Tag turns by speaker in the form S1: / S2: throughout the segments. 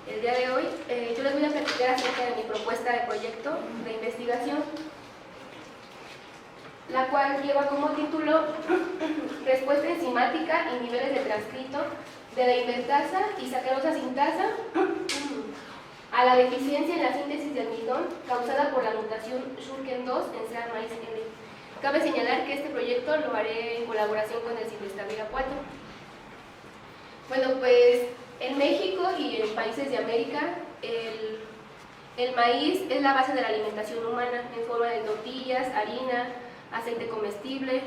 S1: el día de hoy. Yo les voy a platicar acerca de mi propuesta de proyecto de investigación, la cual lleva como título Respuesta enzimática y niveles de transcrito de la invertasa y sacarosa sintasa a la deficiencia en la síntesis de almidón causada por la mutación Shurken2 en SEA maíz L. Cabe señalar que este proyecto lo haré en colaboración con el CIDESTAB Irapuato. Bueno, pues en México y en países de América, el maíz es la base de la alimentación humana en forma de tortillas, harina, aceite comestible,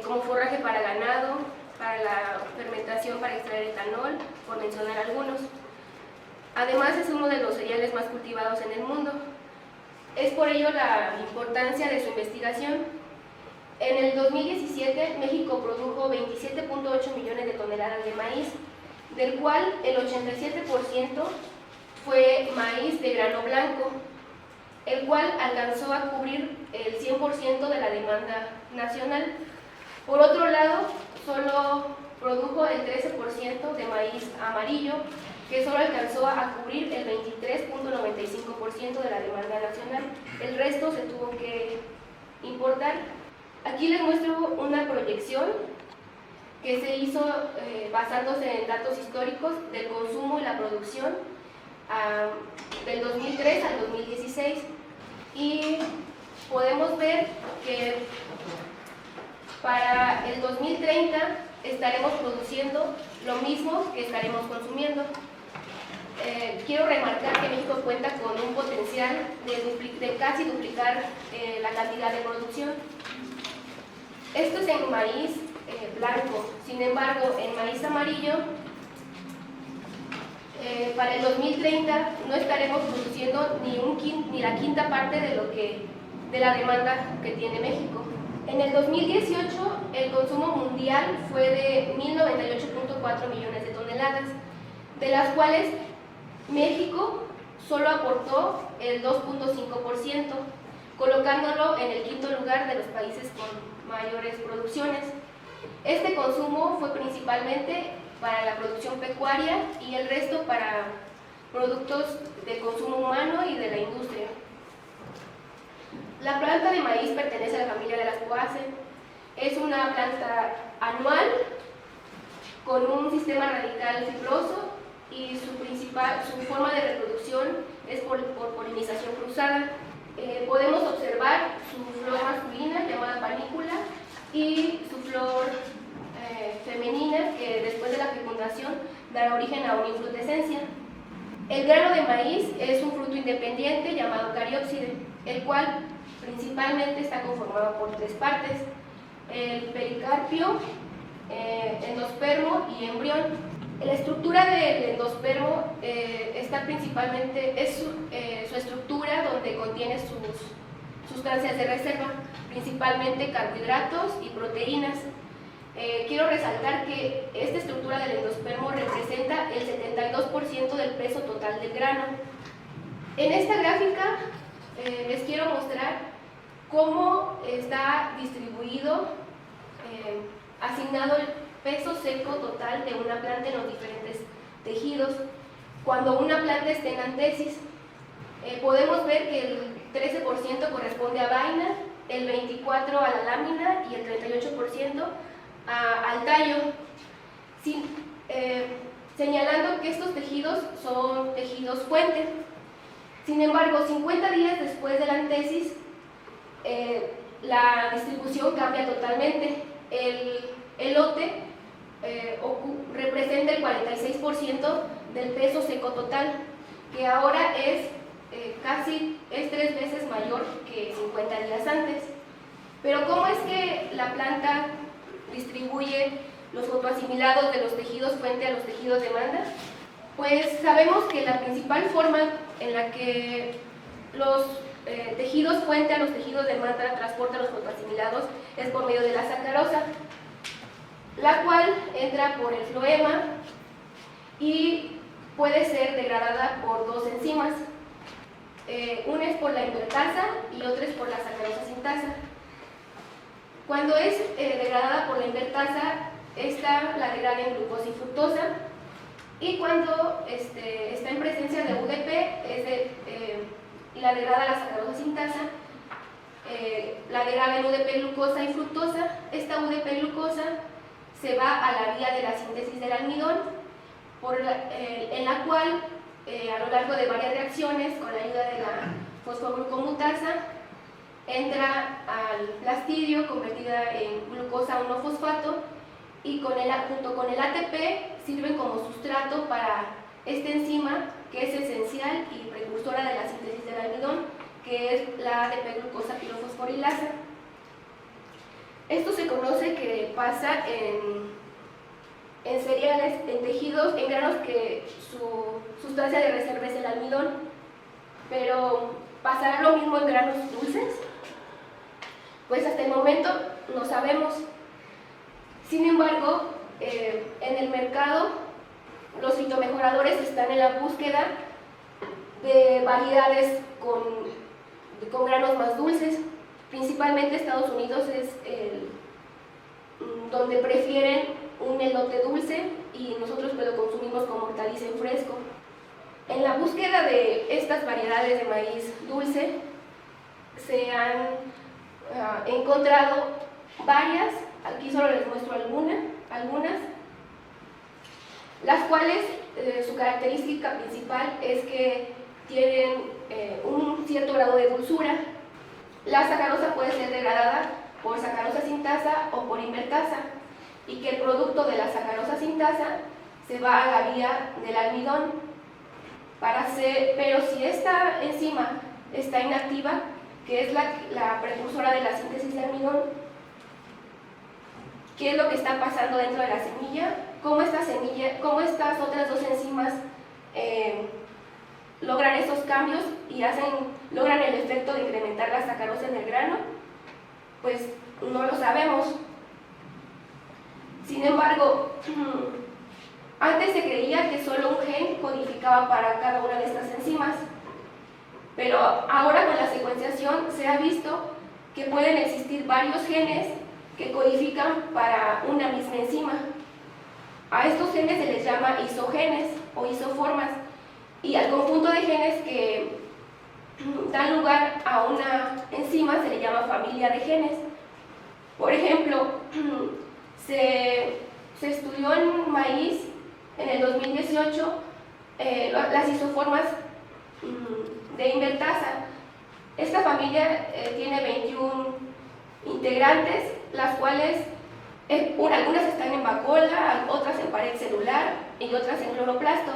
S1: como forraje para ganado, para la fermentación para extraer etanol, por mencionar algunos. Además, es uno de los cereales más cultivados en el mundo. Es por ello la importancia de su investigación. En el 2017, México produjo 27.8 millones de toneladas de maíz, del cual el 87% fue maíz de grano blanco, el cual alcanzó a cubrir el 100% de la demanda nacional. Por otro lado, solo produjo el 13% de maíz amarillo, que solo alcanzó a cubrir el 23.95% de la demanda nacional. El resto se tuvo que importar. Aquí les muestro una proyección que se hizo basándose en datos históricos del consumo y la producción del 2003 al 2016, y podemos ver que para el 2030 estaremos produciendo lo mismo que estaremos consumiendo. Quiero remarcar que México cuenta con un potencial de casi duplicar la cantidad de producción. Esto es en maíz blanco. Sin embargo, en maíz amarillo, para el 2030 no estaremos produciendo ni la quinta parte de la demanda que tiene México. En el 2018, el consumo mundial fue de 1.098.4 millones de toneladas, de las cuales México solo aportó el 2.5%, colocándolo en el quinto lugar de los países con mayores producciones. Este consumo fue principalmente para la producción pecuaria y el resto para productos de consumo humano y de la industria. La planta de maíz pertenece a la familia de las Poaceae. Es una planta anual con un sistema radical fibroso y su forma de reproducción es por polinización cruzada. Podemos observar su flor masculina llamada panícula y su flor femenina, que después de la fecundación dará origen a una infrutescencia. El grano de maíz es un fruto independiente llamado cariópside, el cual principalmente está conformado por tres partes: el pericarpio, endospermo y embrión. La estructura del endospermo está principalmente, su estructura donde contiene sus sustancias de reserva, principalmente carbohidratos y proteínas. Quiero resaltar que esta estructura del endospermo representa el 72% del peso total del grano. En esta gráfica les quiero mostrar cómo está distribuido, asignado el peso seco total de una planta en los diferentes tejidos. Cuando una planta está en antesis, podemos ver que el 13% corresponde a vaina, el 24% a la lámina y el 38% al tallo, señalando que estos tejidos son tejidos fuente. Sin embargo, 50 días después de la antesis, la distribución cambia totalmente. El lote representa el 46% del peso seco total, que ahora es 3 veces mayor que 50 días antes. Pero ¿cómo es que la planta distribuye los fotoasimilados de los tejidos fuente a los tejidos demanda? Pues sabemos que la principal forma en la que los tejidos fuente a los tejidos demanda transportan los fotoasimilados es por medio de la sacarosa, la cual entra por el floema y puede ser degradada por dos enzimas. Una es por la invertasa y otra es por la sacarosa sintasa. Cuando es degradada por la invertasa, esta la degrada en glucosa y fructosa, Y cuando está en presencia de UDP y la degrada la sacarosa sintasa, la degrada en UDP glucosa y fructosa. Esta UDP glucosa se va a la vía de la síntesis del almidón, en la cual a lo largo de varias reacciones con la ayuda de la fosfoglucomutasa entra al plastidio convertida en glucosa 1-fosfato y junto con el ATP sirven como sustrato para esta enzima que es esencial y precursora de la síntesis del almidón, que es la ADP glucosa pirofosforilasa. Esto se conoce que pasa en cereales, en tejidos, en granos que su sustancia de reserva es el almidón, pero ¿pasará lo mismo en granos dulces? Pues hasta el momento no sabemos. Sin embargo, en el mercado los fitomejoradores están en la búsqueda de variedades con granos más dulces. Principalmente Estados Unidos es donde prefieren un elote dulce y nosotros pues lo consumimos como hortaliza en fresco. En la búsqueda de estas variedades de maíz dulce se han encontrado varias, aquí solo les muestro algunas, las cuales su característica principal es que tienen un cierto grado de dulzura. La sacarosa puede ser degradada por sacarosa sintasa o por invertasa, y que el producto de la sacarosa sintasa se va a la vía del almidón. Pero si esta enzima está inactiva, que es la precursora de la síntesis de almidón, ¿qué es lo que está pasando dentro de la semilla? ¿Cómo estas otras dos enzimas logran esos cambios y logran el efecto de incrementar la sacarosa en el grano? Pues no lo sabemos. Sin embargo, antes se creía que solo un gen codificaba para cada una de estas enzimas, pero ahora con la secuenciación se ha visto que pueden existir varios genes que codifican para una misma enzima. A estos genes se les llama isogenes o isoformas, y al conjunto de genes que dan lugar a una enzima se le llama familia de genes. Por ejemplo, se estudió en maíz en el 2018 las isoformas de invertasa. Esta familia tiene 21 integrantes, las cuales algunas están en vacuola, otras en pared celular y otras en cloroplasto.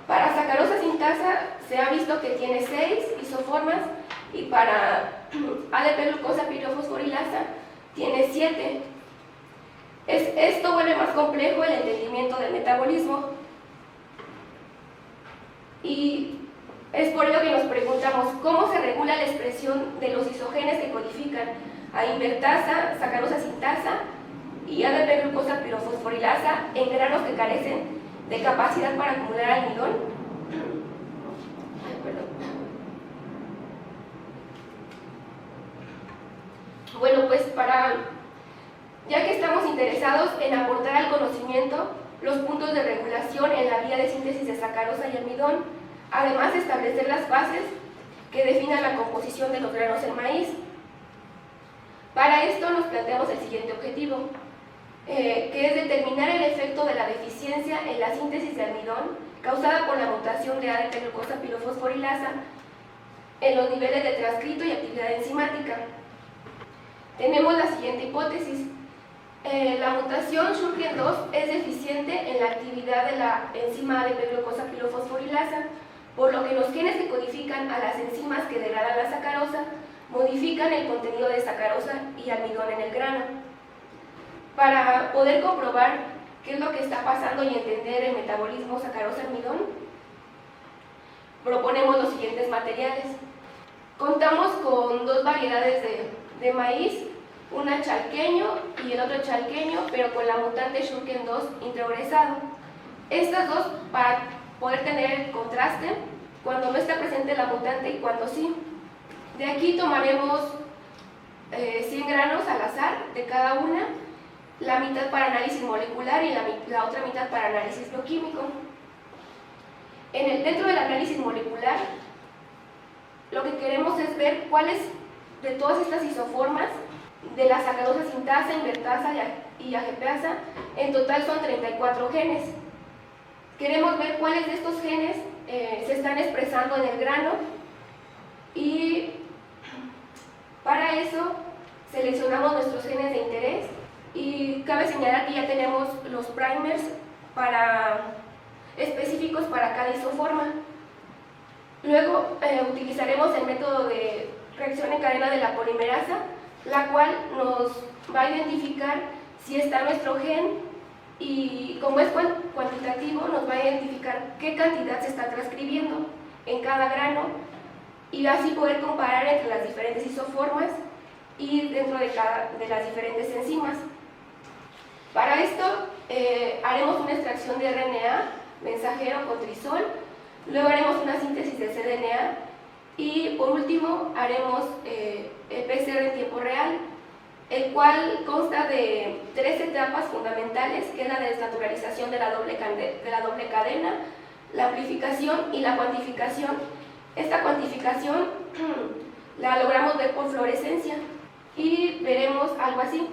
S1: Para sacarosa sintasa se ha visto que tiene 6 isoformas, y para ADP glucosa pirofosforilasa tiene 7. Esto vuelve más complejo el entendimiento del metabolismo, y es por ello que nos preguntamos cómo se regula la expresión de los isogenes que codifican a invertasa, sacarosa sintasa y ADP glucosa pirofosforilasa en granos que carecen de capacidad para acumular almidón. Bueno, pues ya que estamos interesados en aportar al conocimiento los puntos de regulación en la vía de síntesis de sacarosa y almidón, además de establecer las bases que definan la composición de los granos en maíz. Para esto nos planteamos el siguiente objetivo, que es determinar el efecto de la deficiencia en la síntesis de almidón causada por la mutación de ADP glucosa pirofosforilasa en los niveles de transcrito y actividad enzimática. Tenemos la siguiente hipótesis. La mutación Shurkin-2 es deficiente en la actividad de la enzima ADP glucosa pirofosforilasa, por lo que los genes que codifican a las enzimas que degradan la sacarosa modifican el contenido de sacarosa y almidón en el grano. Para poder comprobar qué es lo que está pasando y entender el metabolismo sacarosa-almidón, proponemos los siguientes materiales. Contamos con 2 variedades de maíz, una chalqueño y el otro chalqueño, pero con la mutante Shurkin-2 introgresado. Estas dos, para poder tener el contraste, cuando no está presente la mutante y cuando sí. De aquí tomaremos 100 granos al azar de cada una, la mitad para análisis molecular y la otra mitad para análisis bioquímico. Dentro del análisis molecular, lo que queremos es ver cuáles de todas estas isoformas, de la sacarosa sintasa, invertasa y AGPasa, en total son 34 genes. Queremos ver cuáles de estos genes se están expresando en el grano, y para eso seleccionamos nuestros genes de interés, y cabe señalar que ya tenemos los primers específicos para cada isoforma. Luego utilizaremos el método de reacción en cadena de la polimerasa, la cual nos va a identificar si está nuestro gen, y como es cuantitativo, nos va a identificar qué cantidad se está transcribiendo en cada grano, y así poder comparar entre las diferentes isoformas y dentro de las diferentes enzimas. Para esto haremos una extracción de RNA mensajero con trisol, luego haremos una síntesis de cDNA, y por último haremos el PCR en tiempo real, el cual consta de 3 etapas fundamentales, que es la desnaturalización de la doble cadena, la amplificación y la cuantificación. Esta cuantificación la logramos ver por fluorescencia, y veremos algo así.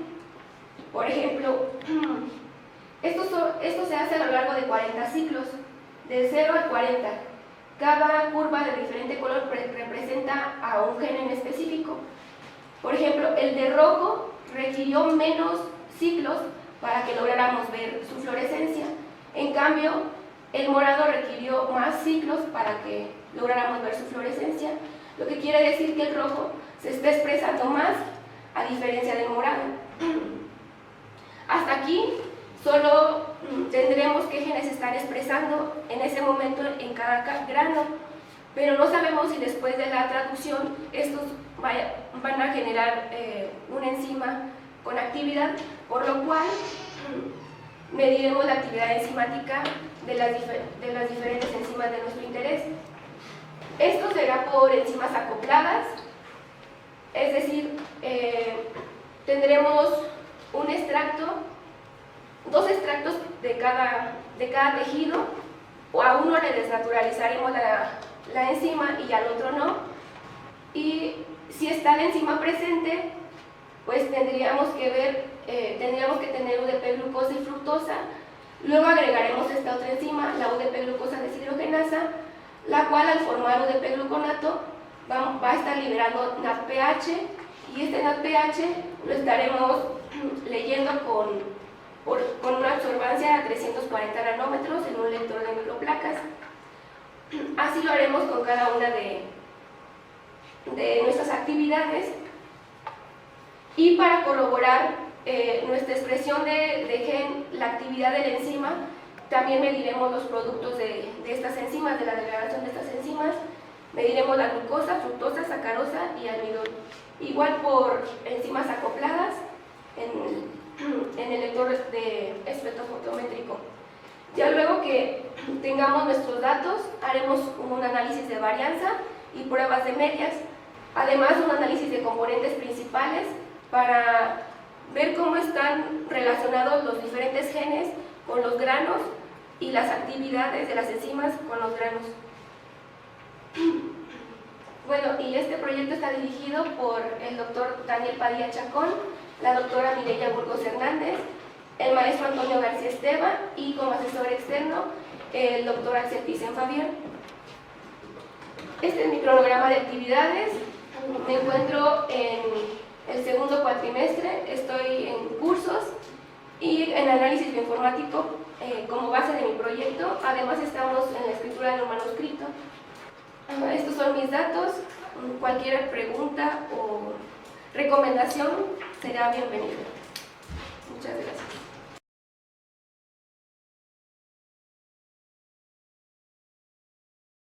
S1: Por ejemplo, esto se hace a lo largo de 40 ciclos, de 0 a 40. Cada curva de diferente color representa a un gen en específico. Por ejemplo, el de rojo requirió menos ciclos para que lográramos ver su fluorescencia. En cambio, el morado requirió más ciclos para que lográramos ver su fluorescencia, lo que quiere decir que el rojo se está expresando más, a diferencia del morado. Hasta aquí solo tendremos qué genes se están expresando en ese momento en cada grano, pero no sabemos si después de la traducción estos van a generar una enzima con actividad, por lo cual mediremos la actividad enzimática de las diferentes enzimas de nuestro interés. Esto será por enzimas acopladas, es decir, tendremos un extracto, 2 extractos de cada tejido, o a uno le desnaturalizaremos la enzima y al otro no, y si está la enzima presente, pues tendríamos que tener UDP-glucosa y fructosa. Luego agregaremos esta otra enzima, la UDP-glucosa deshidrogenasa, la cual al formar UDP-gluconato va a estar liberando NADPH, y este NADPH lo estaremos leyendo con una absorbancia a 340 nanómetros en un lector de microplacas. Así lo haremos con cada una de nuestras actividades, y para corroborar nuestra expresión de gen, la actividad de la enzima, también mediremos los productos de estas enzimas, de la degradación de estas enzimas. Mediremos la glucosa, fructosa, sacarosa y almidón. Igual por enzimas acopladas en el lector de espectrofotométrico. Ya luego que tengamos nuestros datos, haremos un análisis de varianza y pruebas de medias, además un análisis de componentes principales para ver cómo están relacionados los diferentes genes con los granos y las actividades de las enzimas con los granos. Bueno, y este proyecto está dirigido por el doctor Daniel Padilla Chacón, la doctora Mireya Burgos Hernández, el maestro Antonio García Esteva, y como asesor externo el doctor Axel Thyssen Fabián. Este es mi cronograma de actividades. Me encuentro en el segundo cuatrimestre, estoy en cursos y en análisis bioinformático como base de mi proyecto. Además estamos en la escritura de un manuscrito. Estos son mis datos. Cualquier pregunta o recomendación será bienvenida. Muchas gracias.